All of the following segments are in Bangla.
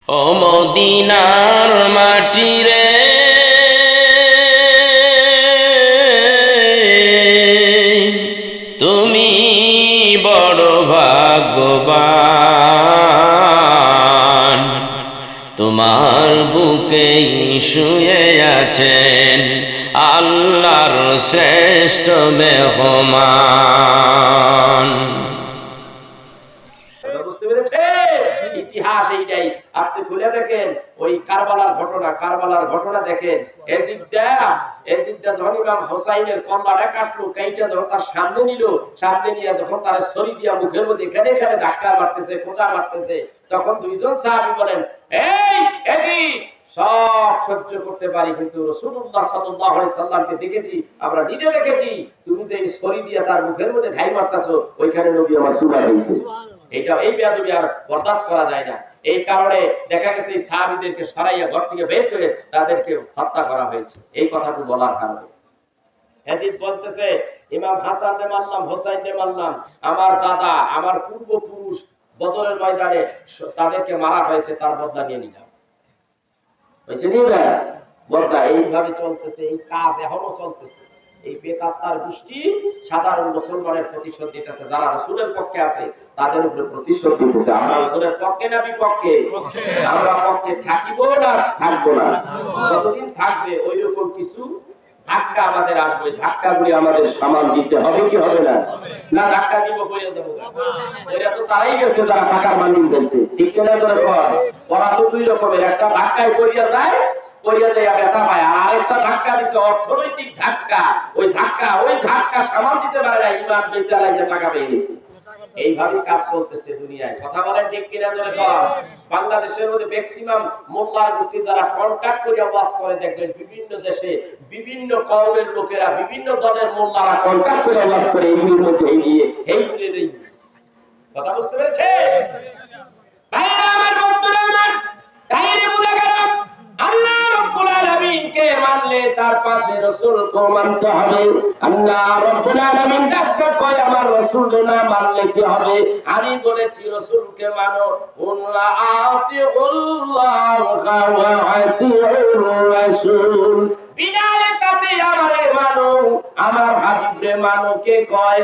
ও মদিনার মাটি রে, তুমি বড় ভাগ্যবান, তোমার বুকে শুয়ে আছেন আল্লাহর শ্রেষ্ঠ মেহমান। বুঝতে পেরেছে? ইতিহাস এইটাই। আপনি খুলে দেখেন ওই কারবালার ঘটনা দেখেন। এজিদা যখন ইমাম হোসাইনের কল্লাটা কাটলো, কাইটা যখন তার সামনে নিয়ে যখন তার ছড়ি দিয়া মুখের মধ্যে এখানে ধাক্কা মারতেছে, খোঁচা মারতেছে, তখন দুইজন সাহাবী বলেন, এই এজিদ, সব সহ্য করতে পারি, কিন্তু রাসূলুল্লাহ সাল্লাল্লাহু আলাইহি সাল্লামকে দেখেছি, আমরা নিজে দেখেছি, তুমি যে ছড়ি দিয়া তার মুখের মধ্যে ঢাই মারতেছো, ওইখানে নবী আমার সুরা হয়েছে। এই বেয়াদবি আর বরদাস্ত করা যায় না। এই কারণে দেখা গেছে এই সাহাবীদেরকে সরাইয়া ঘর থেকে বের করে তাদেরকে হত্যা করা হয়েছে। এই কথাটি বলার কারণে ইয়াজিদ বলতেছে, ইমাম হাসানকে মারলাম, হোসাইনকে মারলাম, আমার দাদা, আমার পূর্বপুরুষ বদরের ময়দানে তাদেরকে মারা হয়েছে, তার বদলা নিয়ে নিলাম। হয়েছে নি না? বদলা এইভাবে চলতেছে, এই কাজ এখনো চলতেছে। এই বেকাত্তার গোষ্ঠী সাধারণ মুসলমানের প্রতিশোধ দিতেছে, যারা রাসূলের পক্ষে আছে তাদের উপরে প্রতিশোধ দিতেছে। আমরা রাসূলের পক্ষে না বিপক্ষে? আমরা পক্ষে থাকিব না থাকবো না? যতদিন থাকবে ওই রকম কিছু ধাক্কা আমাদের আসবে, ধাক্কাগুলি আমাদের সামাল দিতে হবে কি হবে না? না ধাক্কা দিব কইয়া দেব, এরা তো তারাই গেছে যারা টাকার মালিক গেছে, ঠিক না? ওরা তো দুই রকমের, একটা ধাক্কায় করিয়া যায়, ব্যথা পায়, আর আরেকটা ধাক্কা দিচ্ছে অর্থনৈতিক ধাক্কা। ওই ধাক্কা সামাল দিতে পারে না, ইমান বেঁচে আলাইছে, টাকা পেয়ে গেছে। এইভাবে কাজ চলতেছে দুনিয়ায়। কথা বলেন ঠিক কিনা? জোরে কর। বাংলাদেশের মধ্যে ম্যাক্সিমাম মোল্লার গোষ্ঠী যারা কন্ট্যাক্ট করে ওয়াজ করে, দেখবেন বিভিন্ন দেশে বিভিন্ন কওমের লোকেরা, বিভিন্ন দলের মোল্লারা কন্ট্যাক্ট করে ওয়াজ করে, এইগুলির মধ্যে এইগুলির কথা বুঝতে পেরেছে? ভাইরা আমার, বন্ধুরা আমার, তাইলে বুঝা গেল আল্লাহ রাব্বুল আলামিনকে মানলে তার পাশে রাসূলকে মানতে হবে। আল্লাহ রাব্বুল আলামিন ডাক্তার কয়, আমার রাসূলকে না মানলে কি হবে? আমি বলেছি রাসূলকে মানো, উল্লা আতিউল্লাহ ওয়া আতিউর রাসূল, বিনালে তাতে আমারে মানো, আমার হাবিবরে মানো। কে কয়?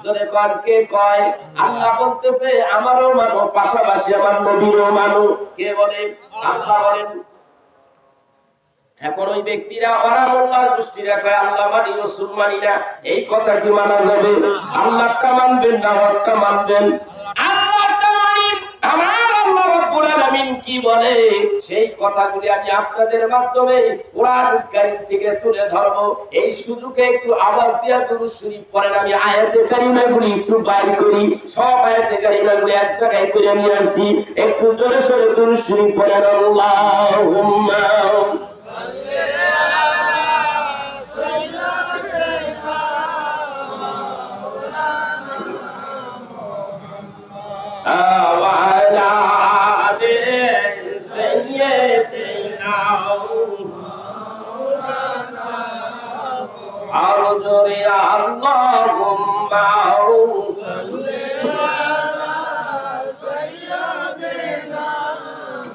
জোরে কর, কে কয়? আল্লাহ বলতেছে আমারও মানো, পাশাপাশি আমার নবীরও মানো। কে বলে? আল্লাহ বলেন। এখন ওই ব্যক্তিরা, ওরা মোল্লার গোষ্ঠীরা কয় আল্লাহ মানি, রাসূল মানি না। এই কথা কি মানা যাবে? আল্লাহটা মানবেন না ওরটা মানবেন? আল্লাহটা মানি। আমার আল্লাহ রাব্বুল আলামিন কি বলে সেই কথাগুলি আমি আপনাদের মাধ্যমে কোরআন কারীম থেকে তুলে ধরব। এই সুযোগে একটু আওয়াজ দিয়া দুরূদ শরীফ পড়েন। আমি আয়াতে কারিমাগুলি একটু বাইর করি, সব আয়াতে কারিমাগুলি এক জায়গায় করে নিয়ে আসি। একটু জোরে সোরে দুরূদ শরীফ পড়েন। আল্লাহুম্মা وعلى آل سيدنا أرجو يا اللهم صل على سيدنا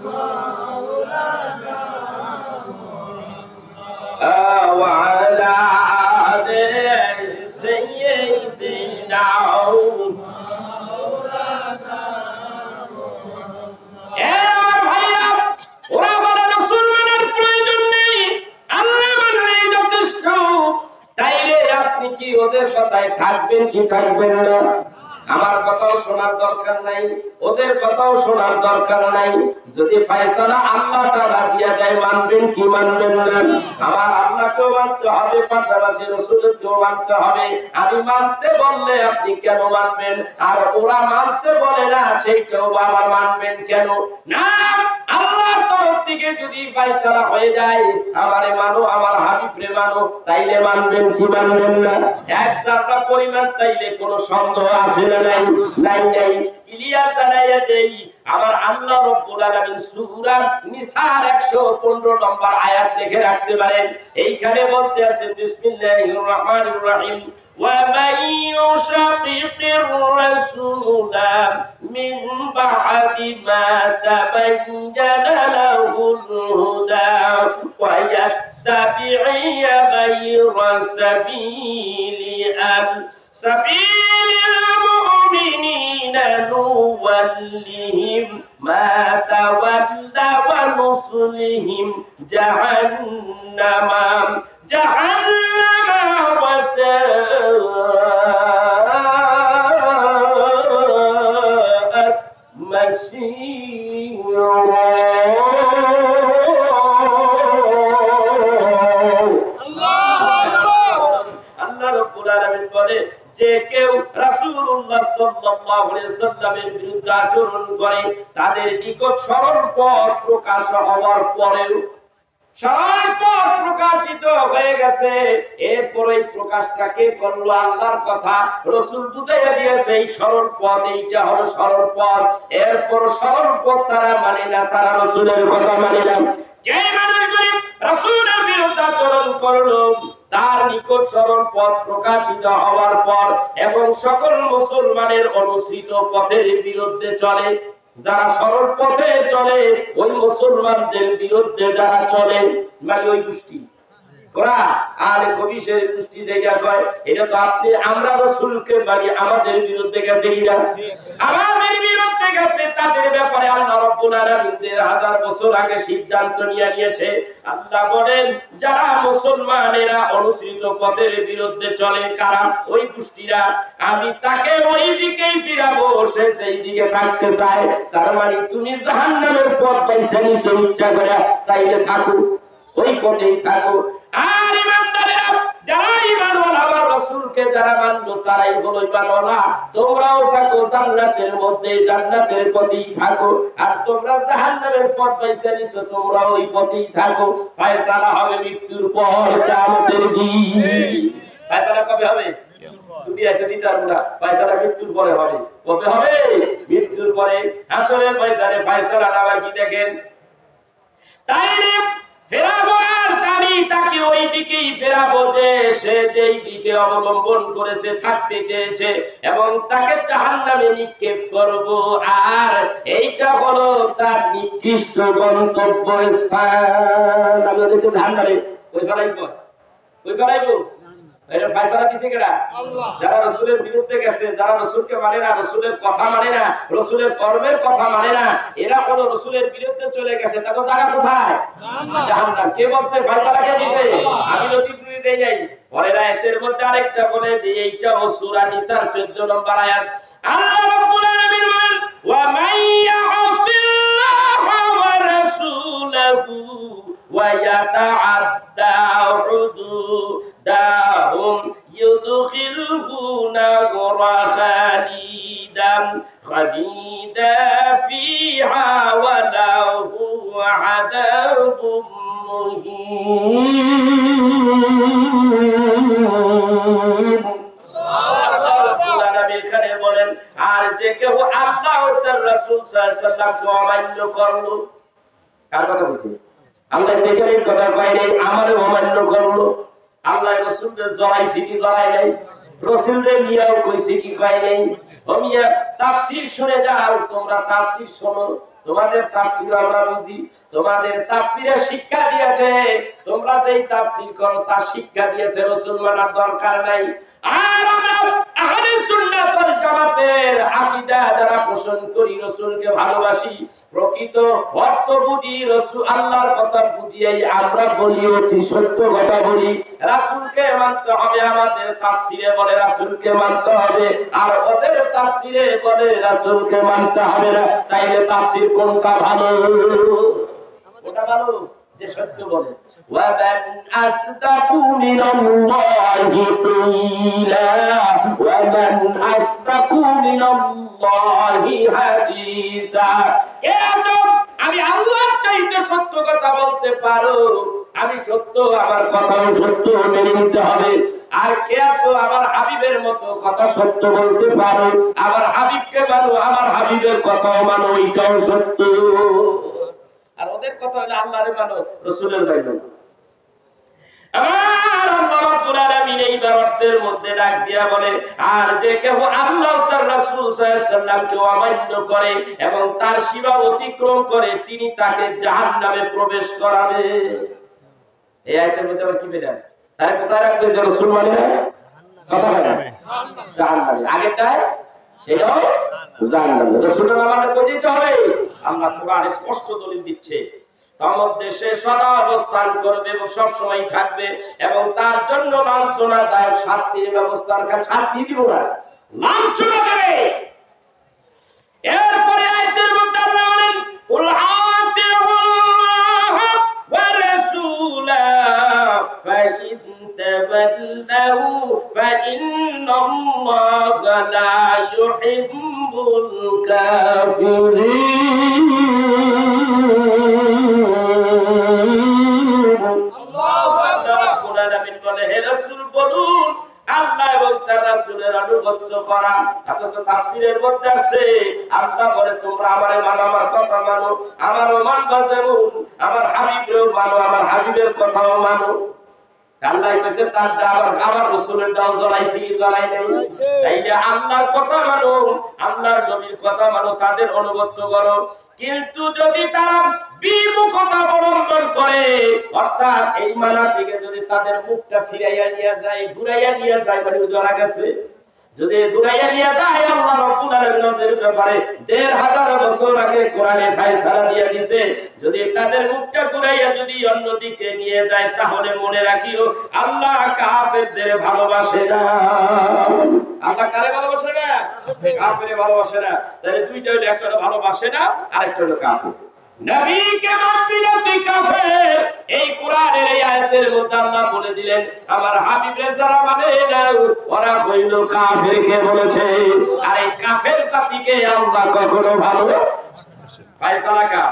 مولانا وعلى آل سيدنا ওদের কথায় থাকবেন কি থাকবেন না? আমার কথাও শোনার দরকার নাই, ওদের কথাও শোনার দরকার নাই। যদি ফয়সালা আল্লাহ তাআলা দিয়া দেয়, মানবেন কি মানবেন না? আমার আল্লাহকেও মানতে হবে, পাশাপাশি রাসূলকেও মানতে হবে। আমি মানতে বললে আপনি কেন মানবেন? আর ওরা মানতে বলে না, সেইটাও আবার মানবেন কেন? না, আল্লাহর তরফ থেকে যদি ফয়সালা হয়ে যায়, আমারে মানো, আমার হাবিবরে মানো, তাইলে মানবেন কি মানবেন না? এক জাররা পরিমাণ তাইলে কোনো সন্দেহ আছে না? নাই। ক্লিয়ার জানাইয়া দেই, আমার আল্লাহ রাব্বুল আলামিন সূরা নিসার 115 নম্বর আয়াত লিখে রাখতে পারেন। এইখানে বলতে আছে বিসমিল্লাহির রহমানির রহিম ওয়া মান ইউশাকিকির রাসূলা মিন বা'দি মা তাবাyyana লাহুল হুদা ওয়া يتبع غير سبيل المؤمنين نولهم ما تولى ونصلهم جهنم وساءت مصيرا যে কেউ রাসূলুল্লাহ সাল্লাল্লাহু আলাইহি সাল্লামের বিরুদ্ধে আচরণ করে তাদের নিকট সরল পথ প্রকাশ হওয়ার পরেও সরল পথ প্রকাশিত হয়ে গেছে, এরপরে প্রকাশটা কে করলো? আল্লাহর কথা রাসূল বুঝাইয়া দিয়েছে এই সরল পথ, এইটা হলো সরল পথ। এরপর সরল পথ তারা মানে না, তারা রাসূলের কথা মানে না। যে মানুষগুলি রাসূলের বিরুদ্ধে আচরণ করলো তার নিকট সরল পথ প্রকাশিত হওয়ার পর এবং সকল মুসলমানের অনুসৃত পথের বিরুদ্ধে চলে, যারা সরল পথে চলে ওই মুসলমানদের বিরুদ্ধে যারা চলে মানে ওই গোষ্ঠী কোরা আর কবিশের গোষ্ঠী যেটা কয় এটা তো আপনি আমরা রাসূলকে মানি আমাদের বিরুদ্ধে গেছে, এরা আমাদের বিরুদ্ধে গেছে। তাদের ব্যাপারে আল্লাহ রাব্বুল আলামিন 1000 বছর আগে সিদ্ধান্ত নিয়েছে। আল্লাহ বলেন যারা মুসলমানেরা অনুসৃত পথের বিরুদ্ধে চলে কারা? ওই গোষ্ঠীরা। আমি তাকে ওই দিকেই ফিরাবো সে যেই দিকে থাকতে চায়। তার মানে তুমি জাহান্নামের পথ পাইছো নিশ্চয় ইচ্ছা করে, তাইলে থাকো ওই পথেই থাকো। আর ইমানদারেরা যারা ঈমানওয়ালা আমার রাসূলকে যারা মানলো তারাই হলো ঈমানওয়ালা। তোমরাও থাকো জান্নাতের মধ্যে, জান্নাতের পথেই থাকো। আর তোমরা জাহান্নামের পথ পাইছো নিছো তোমরা ওই পথেই থাকো। ফয়সালা হবে মৃত্যুর পর, কিয়ামতের দিন। ফয়সালা কবে হবে? দুনিয়াতে দিতে পারবো না, ফয়সালা মৃত্যুর পরে হবে। কবে হবে? মৃত্যুর পরে। হাসরের ময়দানে ফয়সালা আবার কি দেখেন? তাইলে ফেরাবো আর আমি তাকে ওই দিকেই ফেরাবো যে সে যেই দিকে অবলম্বন করেছে থাকতে চেয়েছে এবং তাকে জাহান্নামে নিক্ষেপ করব। আর এইটা হলো তার নিকৃষ্ট গন্তব্য স্থান। আমি ওদেরকে জাহান্নামে ওই ফেলাইবো, ওই ফেলাইবো। এর ফয়সালা দিছে কেডা? আল্লাহ। যারা রাসূলের বিরুদ্ধে গেছে, যারা রাসূলকে মানে না, রাসূলের কথা মানে না, রাসূলের কর্মের কথা মানে না, এরা কোন রাসূলের বিরুদ্ধে চলে গেছে, তাদের জায়গা কোথায়? জাহান্নাম। কে বলছে ফয়সালা কে দিছে? আমি লজিকলি দেই নাই। পরের আয়াতের মধ্যে আরেকটা বলে দিই, এইটা সূরা নিসার 14 নম্বর আয়াত। আল্লাহ রাব্বুল আলামিন বলেন ওয়া মাইয়াসিল্লাহু ওয়া রাসূলহু ওয়া ইয়াতাআদ্দা হুদুদাহুম ইউদখিলহু নারা খালিদান ফিহা ওয়া লাহু আযাবুম মুহিন। এখানে বলেন আর যে কেউ আল্লাহ ও তার রাসূল সাল্লাল্লাহু আলাইহি ওয়াসাল্লামকে অমান্য করলো, কার কথা বলছি? আল্লাহ থেকে এই কথা কয় নাই, আমারও অমান্য করলো। আল্লাহ রাসূলকে জড়াইছে কি জড়াই নাই? রাসূলকে নিয়েও কইছে কি কয় নাই? ওমিয়া তাফসীর শুনে যাও, তোমরা তাফসীর শোনো, তোমাদের তাফসীর আমরা বুঝি। তোমাদের তাফসীরে শিক্ষা দিয়েছে, তোমরা যেই তাফসীর করো তার শিক্ষা দিয়েছে, রাসূল মানার দরকার নাই। আর আমরা আহলে সুন্নাত ওয়াল জামাতের আকীদা যারা পোষণ করি, রাসূলকে ভালোবাসি, প্রকৃত অর্থ বুঝি, রাসূল আল্লাহর কথা বুঝিয়েই আমরা বলিওছি, সত্য কথা বলি। রাসূলকে মানতে হবে, আমাদের তাফসীরে বলে রাসূলকে মানতে হবে, আর ওদের তাফসীরে বলে রাসূলকে মানতে হবে না। তাইলে তাফসীর কোনটা ভালো? কোনটা ভালো? যে সত্য বলে। ওয়া মান আসদাকু মিনাল্লাহি কিলা ওয়া মান আসদাকু মিনাল্লাহি হাদিসা। কে আছো আমি আল্লাহর চাইতে সত্য কথা বলতে পারো? আমি সত্য, আমার কথাও সত্য, মেনে নিতে হবে। আর কে আছো আমার হাবিবের মতো কথা সত্য বলতে পারো, আমার হাবিবকে মানো, আমার হাবিবের কথাও মানো, এটাও সত্য। আর ওদের কথা হলো আল্লাহরে মানো, রাসূলের মানো। আমার আল্লাহ রাব্বুল আলামিন এই বারাতের মধ্যে ডাক দিয়া বলে, আর যে কেউ আল্লাহ তার রাসূল সাল্লাল্লাহু আলাইহি সাল্লামকে অমান্য করে এবং তার সীমা অতিক্রম করে, তিনি তাকে জাহান্নামে প্রবেশ করাবে। এই আয়াতের মধ্যে আবার কি বেরান? তাই কোথায় রাখবে যে রাসূল মানে কথা বলে জাহান্নামে, আগেটায় সেটাও জাহান্নামে। রাসূলের নামে বুঝিতে হবে। আল্লাহ কোরআনে স্পষ্ট দলিল দিচ্ছে, কিয়ামত দেশে সদা অবস্থান করবে এবং সবসময় থাকবে, এবং তার জন্য লাঞ্ছনাদায়ক শাস্তির ব্যবস্থা রাখা, শাস্তি দিব না, লাঞ্ছনা দেবে। এরপরে আয়াতের মধ্যে আল্লাহ বলেন, কুল আতিউল্লাহ ওয়া রাসূলা ফাইন তাওয়াল্লাউ ফাইন্নাল্লাহা লা ইউহিব্বুল কাফিরিন। আল্লাহ এবং তার রাসূলের আনুগত্য করা। অথচ তাফসীরের মধ্যে আছে আল্লাহ বলে তোমরা আমারে মানো, আমার কথা মানো, আমারও মানবা, যেমন আমার হাবিবেরও মানো, আমার হাবিবের কথাও মানো। আল্লাহ কইছে তার আবার রাসূলের দাও জ্বলাইছে কি জ্বলাই নাই? তাইলে আল্লাহর কথা মানো, আল্লাহর নবীর কথা মানো, তাদের অনুগত্য করো। কিন্তু যদি তারা বিমুখতা অবলম্বন করে, অর্থাৎ এই মানা থেকে যদি তাদের মুখটা ফিরাইয়া নিয়ে যায়, ঘুরাইয়া নিয়ে যায়, মানে জ্বলা গেছে, যদি ঘুরাইয়া নিয়ে যায়, আল্লাহ রাব্বুল আলামিনের ব্যাপারে ১৫০০ বছর আগে কোরআনে ফয়সালা দিয়ে দিয়েছে, যদি তাদের মুখটা ঘুরাইয়া যদি অন্যদিকে নিয়ে যায়, তাহলে মনে রাখিও আল্লাহ কাফেরদের ভালোবাসে না। আল্লাহ কারে ভালোবাসে না? কাফেরে ভালোবাসে না। তাহলে দুইটা হলো, একটা হলো ভালোবাসে না, আরেকটা হলো কাফের। নবীকে মানবি না তুই কাফের। এই কোরআনের এই আয়াতের মধ্যে আল্লাহ বলে দিলেন, আমার হাবিবের যারা মানে না ওরা হইল কাফের। কে বলেছে? আর এই কাফের জাতিকে আল্লাহ কখনো ভালো ফয়সালা কা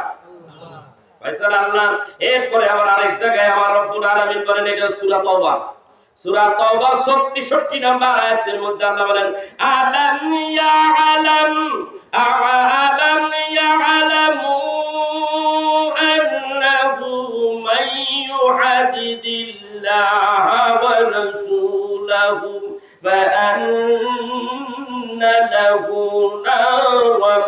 ফয়সালা আল্লাহ। এরপরে আবার আরেক জায়গায় আমার রব্বুল আলামিন বলেন, এটা সূরা তাওবা, সূরা তাওবা ৬৬ নম্বর আয়াতের মধ্যে আল্লাহ বলেন, আলাম ইয়ালাম আলাম ইয়ালামু আন্নাহু মান ইউহাদিদিল্লাহা ওয়া রাসূলাহু ফাআন্না লাহু নারান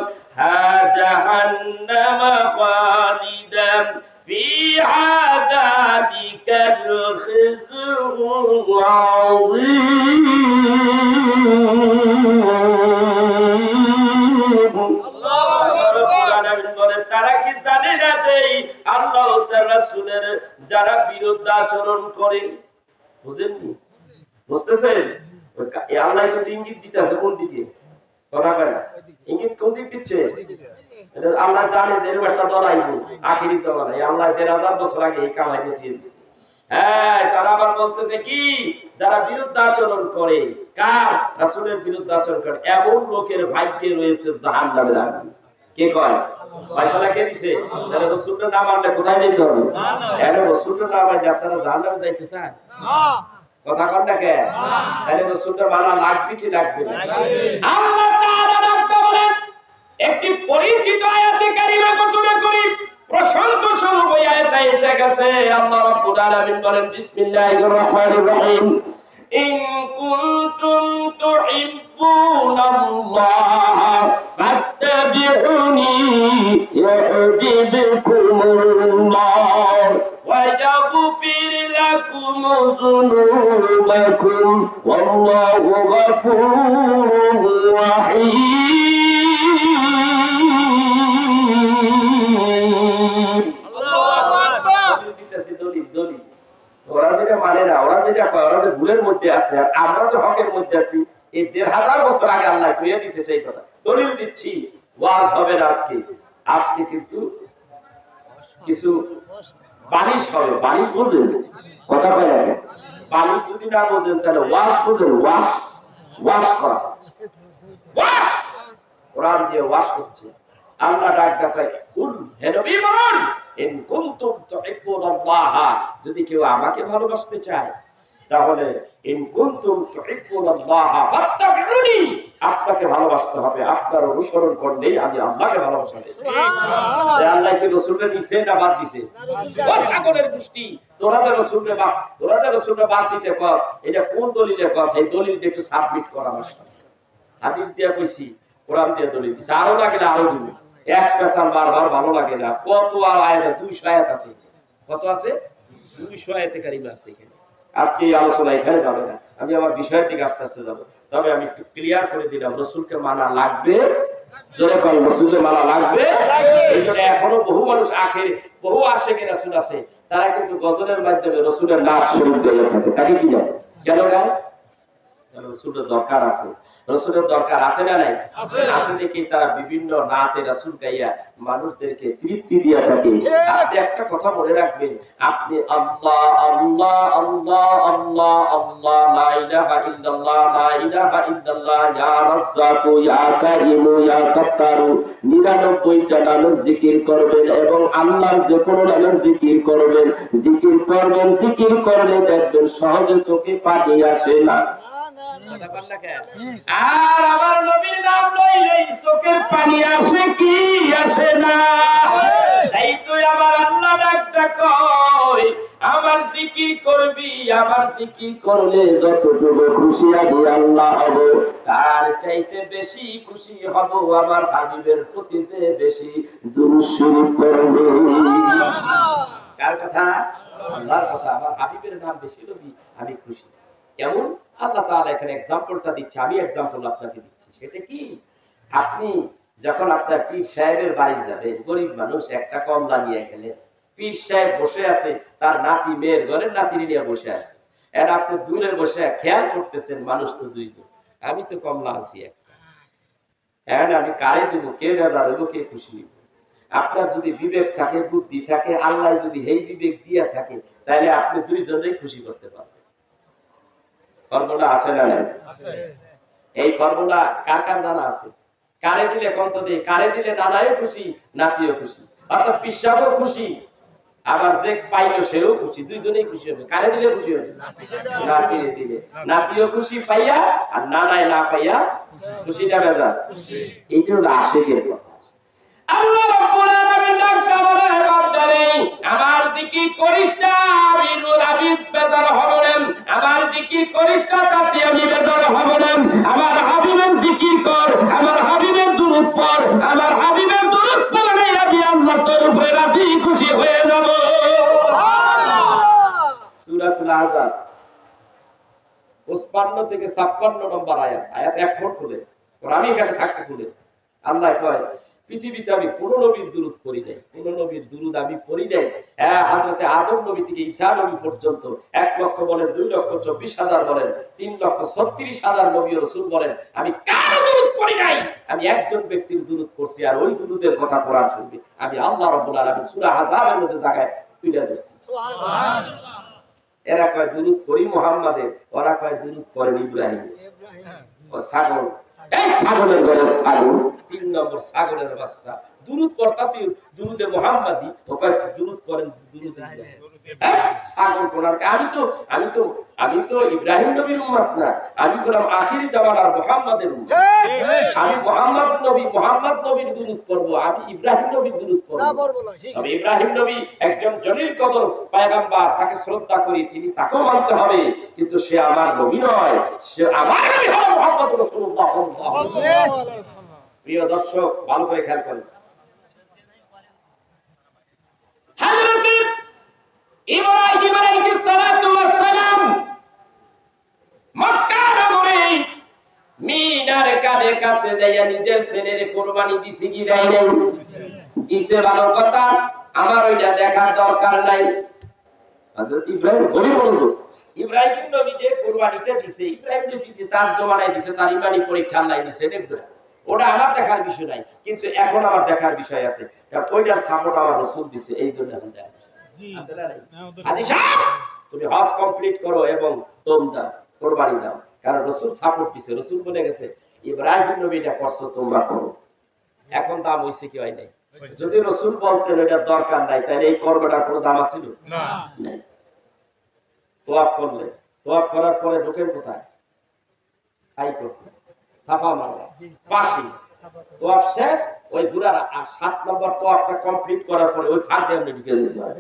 জাহান্নামা খালিদান فيها ذلك الخزي العظيم। তারা কি জানে না যে আল্লাহ ও তার রাসূলের যারা বিরুদ্ধাচরণ করে, বুঝেননি? বুঝতেছেন? আল্লাহ কিন্তু ইঙ্গিত দিতেছে কোন দিকে, কথা কয় না, ইঙ্গিত কোন দিক দিচ্ছে? আল্লাহ জানে যে একটা দল আইবো আখিরি জামানায়, আল্লাহ ১৫০০ বছর আগে এই কামাই দিয়ে দিয়েছে। হ্যাঁ, তারা আবার বলতেছে কি, যারা বিরুদ্ধাচরণ করে, কার? রাসূলের বিরুদ্ধাচরণ করে, এমন লোকের ভাগ্যে রয়েছে জাহান্নামের আগুন। কে কয়? ফয়সালা কে দিছে? তাহলে রাসূলের নাম মানলে কোথায় যেতে হবে? এর রাসূলের নাম মানলে আপনারা জাহান্নামে যাইতে চান? কথা কন না কে? তাহলে রাসূলের মানা লাগবে কি লাগবে না? আল্লাহ তাআলা ডাকতে বলেন, একটি পরিচিত আয়াতে কারিমা ঘোষণা করি, প্রসঙ্গ স্বরূপ এই আয়াতে এসে গেছে। আল্লাহ রাব্বুল আলামিন বলেন, বিসমিল্লাহির রহমানির রহিম, ইন কুনতুম তুহিব্বুনাল্লাহ ফাত্তাবিউনি ইউহিব্বুকুমুল্লাহ ওয়া ইয়াগফির লাকুম যুনুবাকুম ওয়াল্লাহু গফুরুর রহিম। ওরা যেটা মানে না, ওরা যেটা কয়, ওরা যে ভুলের মধ্যে আছে আর আমরা যে হকের মধ্যে আছি, এই ১৫০০ বছর আগে আল্লাহ কইয়া দিয়েছে সেই কথা। দলিল দিচ্ছি, ওয়াজ হবে না আজকে। আজকে কিন্তু কিছু বালিশ হবে। বালিশ বুঝেন? কথা কয় না, বালিশ যদি না বোঝেন তাহলে ওয়াজ বুঝেন? ওয়াজ, ওয়াজ করা, কোরআন দিয়ে ওয়াজ করছে। আল্লাহ ডাক দেখায়, কুল হে নবী বলুন ইন কুনতুম তুহিব্বুনাল্লাহ, যদি কেউ আমাকে ভালোবাসতে চায় তাহলে ইন কুনতুম তুহিব্বুনাল্লাহ ফাত্তাবিউনি, আপনাকে ভালোবাসতে হবে, আপনার অনুসরণ করলেই আমি আল্লাহকে ভালোবাসা দেব। সুবহানাল্লাহ। আল্লাহ কি রাসূলকে দিছে না বাদ দিছে? ও ছাগলের গোষ্ঠী, তোরা যে রাসূলকে বাদ দিতে কস, এটা কোন দলিলে কস? এই দলিলটা একটু সাবমিট করা আমার সামনে। হাদিস দিয়া কইছি, কোরআন দিয়া দলিল দিছি, আরো লাগলে আরো দিব। এক পেছাল বারবার ভালো লাগে না। কত আয়াত, 200 আয়াত আছে। কত আছে? 200 আয়াতে কারিমা আছে এখানে। আজকে এই আলোচনা এখানে যাবে না, আমি আমার বিষয়ের দিকে আস্তে আস্তে যাবো। তবে আমি একটু ক্লিয়ার করে দিলাম, রাসূলকে মানা লাগবে। জোরে কল, রাসূলকে মানা লাগবে। এই জন্য এখনো বহু মানুষ বহু আশিকে রাসূল আছে, তারা কিন্তু গজলের মাধ্যমে রাসূলের নাম শরীফ দিয়ে থাকে। তাকে কি জানে? কেন গায়? রাসূলের দরকার আছে। রাসূলের দরকার আছে না নাই? আছে দেখি তারা বিভিন্ন নাতে রাসূল গাইয়া মানুষদেরকে তৃপ্তি দিয়ে থাকে। আপনি একটা কথা মনে রাখবেন, আপনি আল্লাহ আল্লাহ আল্লাহ আল্লাহ আল্লাহ লা ইলাহা ইল্লাল্লাহ লা ইলাহা ইল্লাল্লাহ ইয়া রাজ্জাক ইয়া কারীম ইয়া সাত্তার 99টা নামের জিকির করবেন এবং আল্লাহর যে কোনো নামের জিকির করবেন, জিকির করলে দেখবেন সহজে চোখে পানি আসে না। আর আমার নবীর নাম লইলেই চোখের পানি আসে কি আসে না? এই তো আমার আল্লাহ ডাকটা কই, আমার জিকির করবি, আমার জিকির করলে যতটুকু খুশি আমি আল্লাহ হব, তার চাইতে বেশি খুশি হব আমার হাবিবের প্রতি, যে বেশি দুরূদ শরীফ পড়বে। কার কথা? আল্লাহর কথা। আমার হাবিবের নাম বেশি লবি, আমি খুশি। কেমন? আল্লাহ তাআলা এখানে एग्जांपलটা দিচ্ছে, আমি एग्जांपल আপনাকে দিচ্ছি। সেটা কি? আপনি যখন আপনার পীর সাহেবের বাড়ি যাবেন, গরিব মানুষ একটা কমলা নিয়ে গেলেন, পীর সাহেব বসে আছে, তার নাতি মেয়ের ঘরে নাতিনি নিয়ে বসে আছে। আর আপনি দূরে বসে খেয়াল করতেছেন, মানুষ তো দুইজন, আমি তো কমলা আছি একটা, হ্যাঁ আমি কারে দেব, কে বেদার হইব, কে খুশি হইব? আপনার যদি বিবেক থাকে, বুদ্ধি থাকে, আল্লাহ যদি এই বিবেক দিয়া থাকে, তাহলে আপনি দুইজনেই খুশি করতে পারবেন। ফর্মুলা আছে না নাই? এই ফর্মুলা কার কার জানা আছে? কারে দিলে কত দেয়, কারে দিলে নানাও খুশি, নাতিও খুশি, অর্থাৎ পিসাবও খুশি, আবার যে পাইলো সেও খুশি, দুইজনেই খুশি হবে। কারে দিলে খুশি হবে? নাতিরে দিলে। নাতিও খুশি পাইয়া আর নানায় না পাইয়া খুশি যাবে না। এইটা হলো আশিকের কথা। আল্লাহ রাব্বুল আলামিন ডাকতে বলে, বান্দারে আমার জিকির করিস না, আমি বেজার হব না। আমার জিকির করিস না, তাতে আমি বেজার হব না। আমার হাবিবের জিকির কর, আমার হাবিবের দুরূদ পড়, আমার হাবিবের দুরূদ পড়লে আমি আল্লাহ তোর উপরে রাজি খুশি হয়ে যাব। সুবহানাল্লাহ। সূরাতুল আহজাব 55 থেকে 56 নম্বর আয়াত। আয়াত এক খন্ড খুলে কোরআন এখানে থাকতে খুলে আল্লাহ কয়, পৃথিবীতে আমি কোন নবীর দুরূদ পড়ি নাই, কোন নবীর দুরূদ আমি পড়ি নাই। হযরত আদম নবী থেকে ঈসা নবী পর্যন্ত 1 লক্ষ বলেন, 2 লক্ষ 24,000 বলেন, 3 লক্ষ 36,000 নবী ও রাসূল বলেন, আমি কারো দুরূদ পড়ি নাই। আমি একজন ব্যক্তির দুরূদ পড়ছি, আর ওই দুরূদের কথা কোরআন শুনবে। আমি আল্লাহ রাব্বুল আলামিন সূরা আহজাবের মধ্যে জায়গায় তুলে ধরছি। সুবহানাল্লাহ। এরা কয় দুরূদ পড়ি মুহাম্মাদের, ওরা কয় দুরূদ পড়েন ইব্রাহিম। ও ছাগল, এই ছাগলের ঘরে ছাগল, 3 নম্বর ছাগলের বাচ্চা। দুরূদ পড়তাছি, দুরূদে মুহাম্মাদি, ও কয় দুরূদ পড়েন দুরূদ ইব্রাহিম। ছাগল কোনার, আমি তো ইব্রাহিম নবীর উম্মত না, আমি হলাম আখিরি জামানার মুহাম্মাদের উম্মত। আমি মুহাম্মদ নবীর দুরূদ পড়বো, আমি ইব্রাহিম নবীর দুরূদ পড়বো না। আমি ইব্রাহিম নবী একজন জলিল কদর পয়গম্বর, তাকে শ্রদ্ধা করি, তিনি তাকেও মানতে হবে, কিন্তু সে আমার নবী নয়, সে আমার নবী হলো মুহাম্মদ রাসূলুল্লাহ সাল্লাল্লাহু আলাইহি ওয়াসাল্লাম। প্রিয় দর্শক, ভালো করে খেয়াল করেন, হযরত ইব্রাহিম আলাইহিস সালাতু ওয়াস সালাম মক্কা নগরে মিনার কাছে দেয়া নিজের ছেলের কুরবানি দিছে কি দেয় নাই? দিছে, ভালো কথা, আমার ওইটা দেখার দরকার নাই। হযরত ইব্রাহিম গরিব মানুষ, ইব্রাহিম নবী যে কুরবানিটা দিছে, ইব্রাহিম নবী যে তার জমানায় দিছে, তার ইমানি পরীক্ষা আল্লাহ দিছে, ওটা আমার দেখার বিষয় নাই। কিন্তু এখন আমার দেখার বিষয় আছে, ওইটার সাপোর্ট আমার রাসূল দিছে, এই জন্য এখন দেখা তুমি হজ কমপ্লিট করো এবং তোম দাও, কুরবানি দাও, কারণ রাসূল সাপোর্ট দিছে। রাসূল বলে গেছে ইব্রাহিম নবী এটা করছো, তোমরা করো। এখন দাম হইছে কি হয় নাই? যদি রাসূল বলতেন এটা দরকার নাই তাহলে এই করবাটা কোনো দাম ছিল না। তোয়াফ করলে, তোয়াফ করার পরে ঢোকেন কোথায়? সাই করতে, সাফা মারবা, পাশে তোয়াফ শেষ, ওই ঘোড়ার 7 নম্বর তোয়াফটা কমপ্লিট করার পরে ওই ফাঁক দিয়ে আপনি ঢুকে যেতে হয়।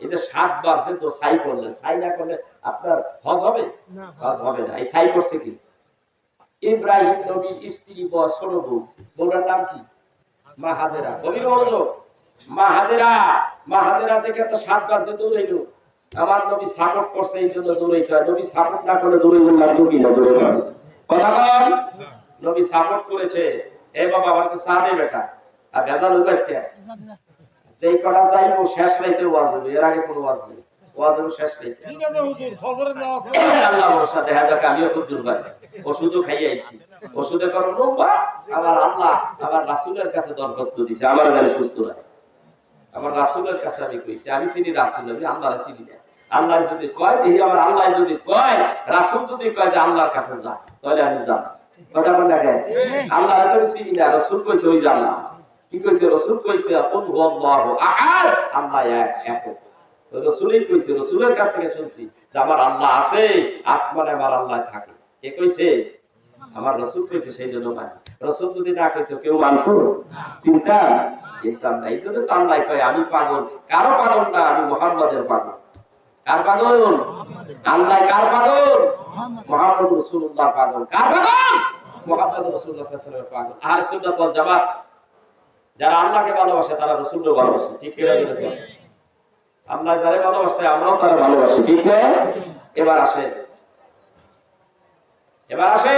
এটা 7 বার যে তো সাই করলেন, সাই না করলে আপনার হজ হবে না, হজ হবে না। এই সাই করছে কি? ইব্রাহিম নবীর স্ত্রী বা ছোট বউ, বউটার নাম কি? মা হাজেরা। গভীর মনোযোগ। মা হাজেরা, মা হাজেরা থেকে তো 7 বার যে দৌড়াইলো, আমার নবী সাপোর্ট করছে এই জন্য দৌড়াইতে হয়। নবী সাপোর্ট না করলে দৌড়াইবেন না, কি না দৌড়াইবেন কথা বল। নবী সাপোর্ট করেছে, এ বাবা আমার তো সাথে বেটা আর গাদা লুকাস কে যেই কটা যাইবো শেষ রাইতে ওয়াজ হবে, এর আগে কোনো ওয়াজ নেই, ওয়াজ হবে শেষ রাইতে। ঠিক আছে হুজুর, ফজরের নামাজ আল্লাহ ভরসা, দেখা যাক আমিও খুব দুর্বল, ওষুধও খাইয়ে আইছি, ওষুধে করো নোবা, আমার আল্লাহ আমার রাসূলের কাছে দরখাস্ত দিছে আমার যেন সুস্থ রাখে। আমার রাসূলের কাছে আমি কইছি, আমি চিনি রাসূল, আমি আল্লাহর চিনি না। আল্লাহ যদি কয় দেখি, আমার আল্লাহ যদি কয়, রাসূল যদি কয় যে আল্লাহর কাছে যা, তাহলে আমি যাব। কথা বল না কেন? আল্লাহ তো চিনি না, রাসূল কইছে ওই জানলাম। কি কইছে রাসূল? কইছে কুল হুয়াল্লাহু আহাদ, আল্লাহ এক। তো রাসূলই কইছে, রাসূলের কাছ থেকে শুনছি যে আমার আল্লাহ আছে, আসমানে আমার আল্লাহ থাকে। কে কইছে? আমার রাসূল কইছে, সেই জন্য মানি। রাসূল যদি না কইতো কেউ মানতো? চিন্তা নাই। এই জন্য তো আল্লাহ কয় আমি পাগল, কারো পাগল না, আমি মুহাম্মাদের পাগল। কার পাগল? আল্লাহ কার পাগল? মুহাম্মদ রাসূলুল্লাহ পাগল। কার পাগল? মুহাম্মদ রাসূলুল্লাহ সাল্লাল্লাহু আলাইহি ওয়াসাল্লাম পাগল। আহলে সুন্নাত ওয়াল জামাত যারা আল্লাহকে ভালোবাসে তারা রাসূলকে ভালোবাসে, ঠিক কি না? আল্লাহ যারা ভালোবাসে আমরাও তারা ভালোবাসি, ঠিক না? এবার আসে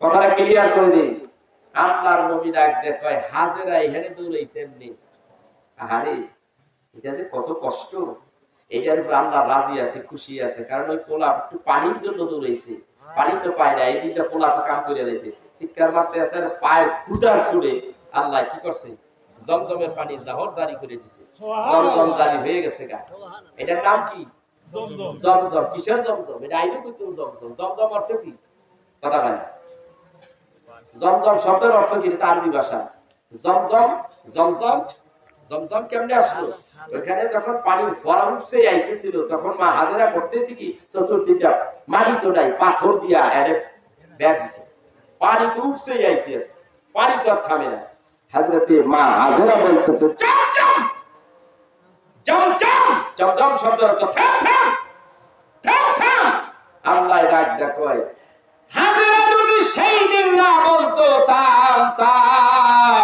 কথাটা ক্লিয়ার করে দিই। আল্লাহর নবী ডাক দেয়, কয় হাজেরা এখানে দৌড়াইছে এমনি। আরে এটা যে কত কষ্ট, এইটার উপর আল্লাহ রাজি আছে, খুশি আছে। কারণ ওই পোলা একটু পানির জন্য দৌড়াইছে, পানি তো পায় না, এই দিনটা পোলা তো কাম করে দিয়েছে, চিৎকার মারতে আছে, পায়ের ফুটার ছুড়ে আল্লাহ কি করছে? জমজমের পানির দাহর জারি করে দিছে, জমজম জারি হয়ে গেছে গাছ। এটার নাম কি? জমজম। কিসের জমজম? এটা আইনও কিন্তু জমজম। জমজম অর্থ কি? কথা বলে জমজম শব্দের অর্থ কি? এটা আরবি ভাষা। জমজম, জমজম, জমজম কেমনে আসলো? ওখানে যখন পানি ফোয়ারা উঠছে আইতেছিল, তখন মা হাজেরা করতেছে কি, চতুর্দিকে মাটি তো নাই, পাথর দিয়া এর ব্যাগ দিছে, পানি তো উঠছে আইতেছে, পানি তো আর থামে না। হযরতে মা হাজেরা বলতেছে জমজম, জমজম। জমজম শব্দের অর্থ থাম থাম, থাম থাম। আল্লাহ ডাক দেয়, হাজেরা যদি সেই দিন না বলতো থাম থাম,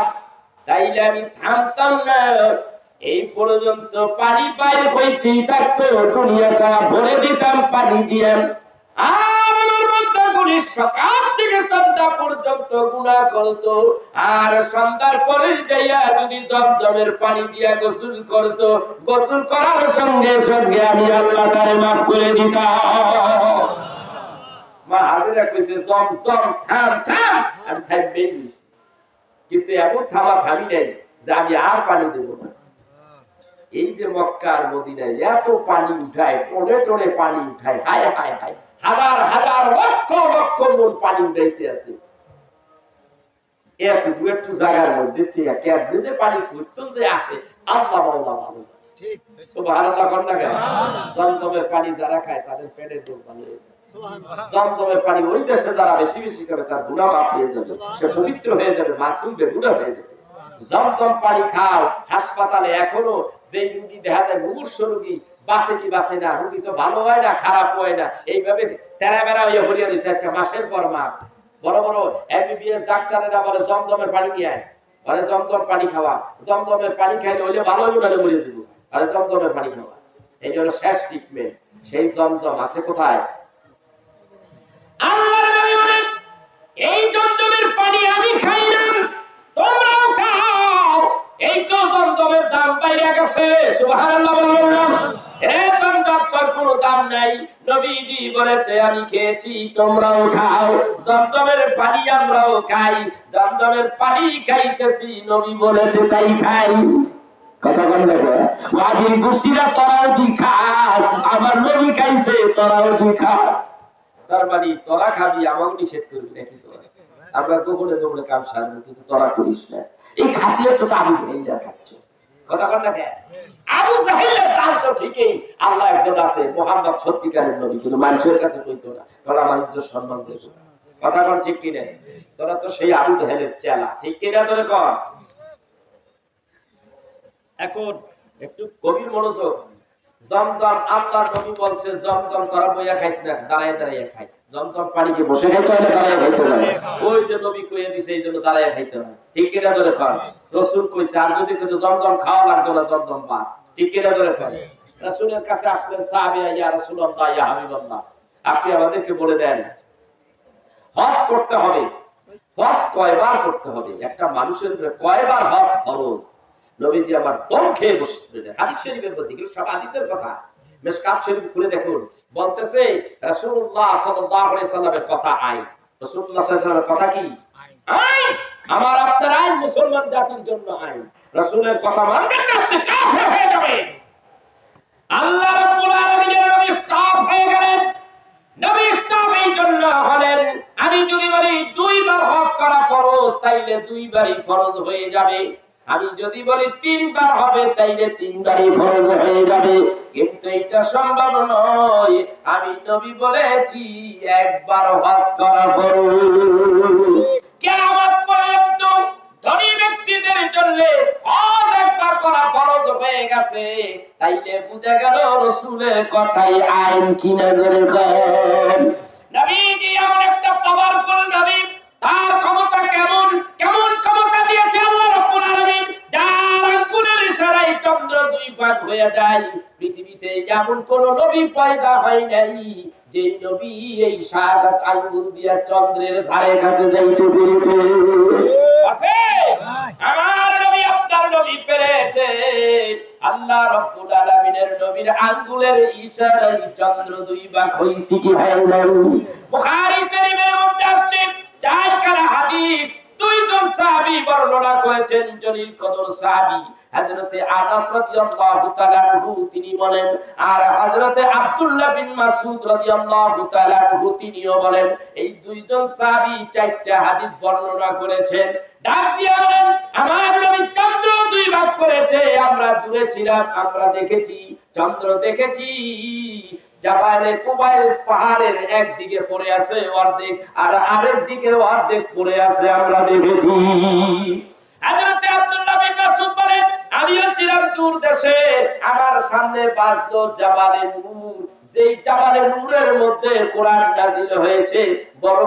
তাইলে আমি থামতাম না, এই পর্যন্ত পানি বাইরে হইতেই থাকতো, দুনিয়াটা ভরে দিতাম পানি দিয়ে। আর আমার বান্দাগুলি সকাল থেকে সন্ধ্যা পর্যন্ত গুনাহ করতো, আর সন্ধ্যার পরে যাইয়া যদি জমজমের পানি দিয়া গোসল করতো, গোসল করার সঙ্গে সঙ্গে আমি আল্লাহ তারে মাফ করে দিতাম। মা হাজেরা কইছে জমজম থাম থাম, আমি থাকবেই বেশি, কিন্তু এমন থামা থামি নাই যে আমি আর পানি দেব না। এই যে মক্কা আর মদিনায় এত পানি উঠায়, টনে টনে পানি উঠায়, হায় হায় হায়, হাজার হাজার লক্ষ লক্ষ মন পানি উঠাইতে আছে। এতটুকু একটু জায়গার মধ্যে থেকে কেমনে পানি ফুটন যে আসে, আল্লাহ মাওলা ভালো। ঠিক সুবহানাল্লাহ। কন্যা কেন? জমজমের পানি যারা খায় তাদের পেটের রোগ ভালো হয়ে যায়। জমজমের পানি ওই দেশে যারা বেশি বেশি করে তার গুনাহ মাফ হয়ে যাবে, সে পবিত্র হয়ে যাবে, মাসুম বেগুনাহ হয়ে যাবে। জমজম পানি খাও। হাসপাতালে এখনো যে রোগী দেখা যায় মুমূর্ষ রোগী, বাঁচে কি বাঁচে না, রোগী তো ভালো হয় না, খারাপ হয় না, এইভাবে তেরা বেড়া হয়ে হরিয়া রয়েছে আজকে মাসের পর মাস। বড় বড় এমবিবিএস ডাক্তারেরা বলে জমজমের পানি নিয়ে আয়, বলে জমজম পানি খাওয়া, জমজমের পানি খাইলে হইলে ভালো হইব, নাহলে মরে যাবো, আরে জমজমের পানি খাওয়া, এই জন্য শেষ ট্রিটমেন্ট। সেই জমজম আছে কোথায়? এই জমজমের পানি আমি খাই না, তোমরাও খাও। এই তো জমজমের দাম বাইরে গেছে, সুবহানাল্লাহ বললাম। এ জমজম তোর কোনো দাম নাই, নবীজি বলেছে আমি খেয়েছি, তোমরাও খাও। জমজমের পানি আমরাও খাই, জমজমের পানি খাইতেছি, নবী বলেছে তাই খাই। কথা বল না, ওয়াজিব গোষ্ঠীরা তোরাও কি খাস, আমার নবী খাইছে তোরাও কি খাস। তার মানে তোরা খাবি, আমাকে নিষেধ করবি নাকি? তোরা আমরা গোপনে গোপনে কাম সারবো, কিন্তু তোরা করিস না। এই খাসিয়ত তো আবু জাহেলরা থাকছে। কথা কন না কেন? আবু জাহেলরা জানতো ঠিকই আল্লাহ একজন আছে, মুহাম্মদ সত্যিকারের নবী, কিন্তু মানুষের কাছে কইতো না, কারণ আমার ইজ্জত সম্মান যেত। কথা কন ঠিক কি না? তোরা তো সেই আবু জাহেলের চেলা, ঠিক কি না? তোরে কর। এখন একটু গভীর মনোযোগ। জমজম আল্লাহর নবী বলছে জমজম তোরা বইয়া খাইস না, দাঁড়ায় দাঁড়ায় খাইস। জমজম পানিকে বসে খাইতে হয় না দাঁড়ায় খাইতে হয়? ওই যে নবী কইয়া দিছে এই জন্য দাঁড়ায় খাইতে হয়। ঠিক কিনা ধরে খান? রাসূল কইছে আর যদি কিন্তু জমজম খাওয়া লাগতো না, জমজম পান। ঠিক কিনা ধরে খান? রাসূলের কাছে আসলেন সাহাবীরা, ইয়া রাসূলুল্লাহ ইয়া হাবিবাল্লাহ, আপনি আমাদেরকে বলে দেন হজ করতে হবে, হজ কয়বার করতে হবে, একটা মানুষের উপরে কয়বার হজ ফরজ? নবীজি আমার দম খেয়ে বসলেন। হাদিস শরীফের মধ্যে এগুলো সব হাদিসের কথা, মিশকাত শরীফ খুলে দেখুন। বলতেছে রাসূলুল্লাহ সাল্লাল্লাহু আলাইহি সাল্লামের কথা আইন। রাসূলুল্লাহ সাল্লাল্লাহু আলাইহি সাল্লামের কথা কি? আইন। আমার আপনার আইন, মুসলমান জাতির জন্য আইন। রাসূলের কথা মানবেন না, আপনি কাফের হয়ে যাবেন। আল্লাহ রাব্বুল আলামিনের নবী স্টপ হয়ে গেলেন। নবী স্টপ এই জন্য হলেন, আমি যদি বলি দুইবার হজ করা ফরজ, তাইলে দুইবারই ফরজ হয়ে যাবে। আমি যদি বলি তিনবার হবে, তাইলে তিনবারই ফরজ হয়ে যাবে। কিন্তু এটা সম্ভব নয়। আমি নবী বলেছি একবার হজ করা ফরজ। কিয়ামত পর্যন্ত ধনী ব্যক্তিদের জন্য হজ একবার করা ফরজ হয়ে গেছে। তাইলে বুঝা গেল রাসূলের কথাই আইন কিনা বলেন। নবীজি এমন একটা পাওয়ারফুল নবী, তার ক্ষমতা কেমন কেমন ক্ষমতা দিয়েছে আল্লাহ রাব্বুল আলামিন, যার আঙ্গুলের ইশারায় চন্দ্র দুই ভাগ হয়ে যায়। পৃথিবীতে এমন কোন নবী পয়দা হয় নাই যে নবী এই শাহাদাত আঙ্গুল দিয়ে চন্দ্রের ধারে কাছে যাইতে পেরেছে। আছে? আমার নবী আপনার নবী পেরেছে। আল্লাহ রাব্বুল আলামিনের নবীর আঙ্গুলের ইশারায় চন্দ্র দুই ভাগ হইছে কি হয় না? বুখারী শরীফের মধ্যে আছে চারখানা হাদিস, দুইজন সাহাবী বর্ণনা করেছেন। জলিল কদর সাহাবী হযরতে আনাস রাদিয়াল্লাহু তাআলা আনহু তিনি বলেন, আর হযরতে আব্দুল্লাহ বিন মাসউদ রাদিয়াল্লাহু তাআলা আনহু তিনিও বলেন। এই দুইজন সাহাবী চারটা হাদিস বর্ণনা করেছেন। ডাক দিয়ে বলেন, আমার নবী চন্দ্র দুই ভাগ করেছে। আমরা দূরে ছিলাম, আমরা দেখেছি, চন্দ্র দেখেছি। জাবালে কুবাইস পাহাড়ের একদিকে পড়ে আছে অর্ধেক, আর আরেক দিকে অর্ধেক পড়ে আছে, আমরা দেখেছি। হযরতে আব্দুল্লাহ বিন মাসউদ বলেন, আমিও ছিলাম দূর দেশে, আমার সামনে বাজলো জাবালে নূর, যেই জাবালে নূরের মধ্যে কোরআন নাযিল হয়েছে। বড়